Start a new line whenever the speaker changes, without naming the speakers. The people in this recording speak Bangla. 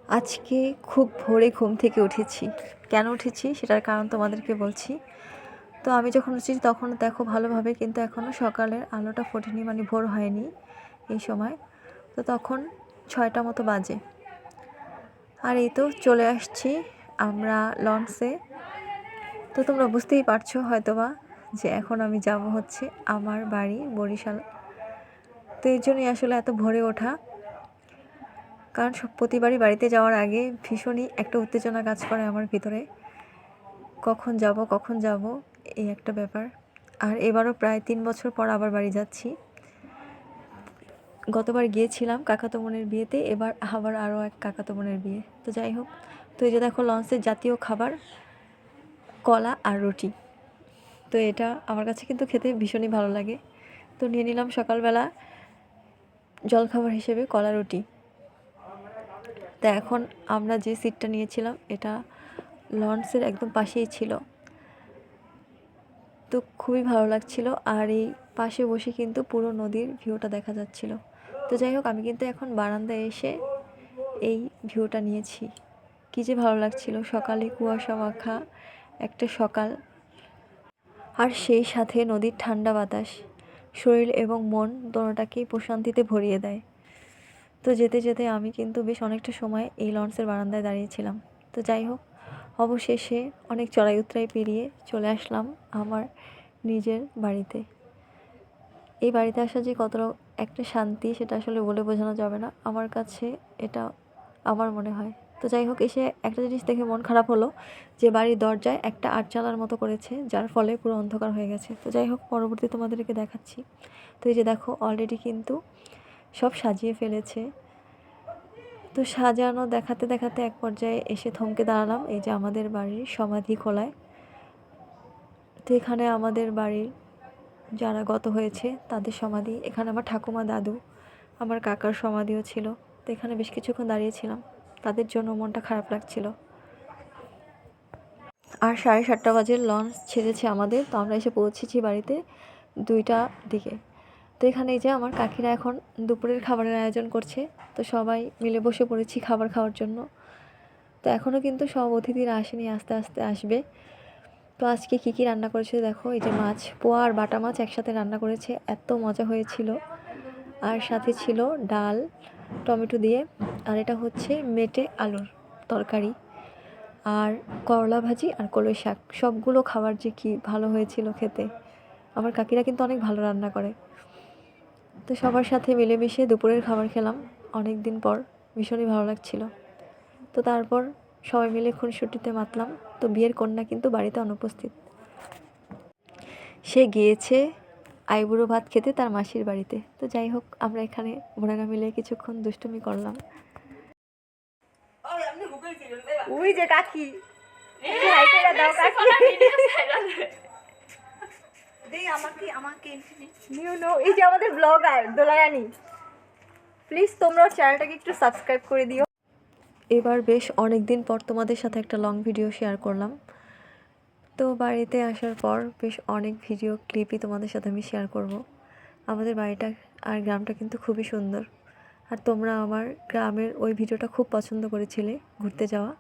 আজকে খুব ভোরে ঘুম থেকে উঠেছি। কেন উঠেছি সেটার কারণ তোমাদেরকে বলছি। তো আমি যখন উঠেছি তখন দেখো ভালোভাবে, কিন্তু এখনও সকালের আলোটা ফোটেনি, মানে ভোর হয়নি এই সময়। তো তখন 6টা মতো বাজে। আর এই তো চলে আসছি আমরা লঞ্চে। তো তোমরা বুঝতেই পারছো হয়তোবা যে এখন আমি যাব হচ্ছে আমার বাড়ি বরিশাল। তো এই জন্যই আসলে এত ভোরে ওঠা, কারণ প্রতিবারই বাড়িতে যাওয়ার আগে ভীষণই একটা উত্তেজনা কাজ করে আমার ভিতরে। কখন যাব এই একটা ব্যাপার। আর এবারও প্রায় 3 বছর পর আবার বাড়ি যাচ্ছি। গতবার গিয়েছিলাম কাকাতো বোনের বিয়েতে, এবার আবার আরও এক কাকাতো বোনের বিয়ে। তো যাই হোক, তো এই যে দেখো লঞ্চের জাতীয় খাবার কলা আর রুটি। তো এটা আমার কাছে কিন্তু খেতে ভীষণই ভালো লাগে। তো নিয়ে নিলাম সকালবেলা জলখাবার হিসেবে কলা রুটি। তা এখন আমরা যে সিটটা নিয়েছিলাম এটা লঞ্চের একদম পাশেই ছিল। তো খুবই ভালো লাগছিল, আর এই পাশে বসে কিন্তু পুরো নদীর ভিউটা দেখা যাচ্ছিল। তো যাই হোক, আমি কিন্তু এখন বারান্দায় এসে এই ভিউটা নিয়েছি। কী যে ভালো লাগছিল, সকালে কুয়াশা মাখা একটা সকাল, আর সেই সাথে নদীর ঠান্ডা বাতাস শরীর এবং মন দোনোটাকেই প্রশান্তিতে ভরিয়ে দেয়। তো যেতে যেতে আমি কিন্তু বেশ অনেকটা সময় এই লঞ্চের বারান্দায় দাঁড়িয়েছিলাম। তো যাই হোক, অবশেষে অনেক চড়াই উতরাই পেরিয়ে চলে আসলাম আমার নিজের বাড়িতে। এই বাড়িতে আসা যে কতটা একটা শান্তি সেটা আসলে বলে বোঝানো যাবে না আমার কাছে, এটা আমার মনে হয়। তো যাই হোক, এসে একটা জিনিস দেখে মন খারাপ হলো যে বাড়ির দরজায় একটা আটচালার মতো করেছে, যার ফলে পুরো অন্ধকার হয়ে গেছে। তো যাই হোক, পরবর্তী তোমাদেরকে দেখাচ্ছি। তো এই যে দেখো অলরেডি কিন্তু সব সাজিয়ে ফেলেছে। তো সাজানো দেখাতে দেখাতে এক পর্যায়ে এসে থমকে দাঁড়ালাম এই যে আমাদের বাড়ির সমাধি খোলায়। তো এখানে আমাদের বাড়ির যারা গত হয়েছে তাদের সমাধি, এখানে আমার ঠাকুমা, দাদু, আমার কাকার সমাধিও ছিল। তো এখানে বেশ কিছুক্ষণ দাঁড়িয়েছিলাম, তাদের জন্য মনটা খারাপ লাগছিল। আর 7:30 বাজে লঞ্চ ছেড়েছে আমাদের। তো আমরা এসে পৌঁছেছি বাড়িতে 2টার দিকে। তো এখানে এই যে আমার কাকিরা এখন দুপুরের খাবারের আয়োজন করছে। তো সবাই মিলে বসে পড়েছি খাবার খাওয়ার জন্য। তো এখনও কিন্তু সব অতিথিরা আসেনি, আস্তে আস্তে আসবে। তো আজকে কী কী রান্না করেছে দেখো, এই যে মাছ, পোয়া আর বাটা মাছ একসাথে রান্না করেছে, এত মজা হয়েছিল। আর সাথে ছিল ডাল টমেটো দিয়ে, আর এটা হচ্ছে মেটে আলুর তরকারি, আর করলা ভাজি আর কলই শাক। সবগুলো খাবার যে কি ভালো হয়েছিল খেতে। আমার কাকিরা কিন্তু অনেক ভালো রান্না করে। তো সবার সাথে মিলেমিশে দুপুরের খাবার খেলাম অনেক দিন পর, ভীষণই ভালো লাগছিল। তো তারপর সবাই মিলে খুনসুটিতে মাতলাম। তো বিয়ের কন্যা কিন্তু বাড়িতে অনুপস্থিত, সে গিয়েছে আইবুড়ো ভাত খেতে তার মাসির বাড়িতে। তো যাই হোক, আমরা এখানে বোনেরা মিলে কিছুক্ষণ দুষ্টুমি করলাম। ওই যে কাকি, দাও কাকি, এই যে আমাদের ব্লগার দোলারানী, প্লিজ তোমরাও চ্যানেলটাকে একটু সাবস্ক্রাইব করে দিও। এবার বেশ অনেক দিন পর তোমাদের সাথে একটা লং ভিডিও শেয়ার করলাম। তো বাড়িতে আসার পর বেশ অনেক ভিডিও ক্লিপই তোমাদের সাথে আমি শেয়ার করব। আমাদের বাড়িটা আর গ্রামটা কিন্তু খুবই সুন্দর। আর তোমরা আমার গ্রামের ওই ভিডিওটা খুব পছন্দ করেছিলে, ঘুরতে যাওয়া।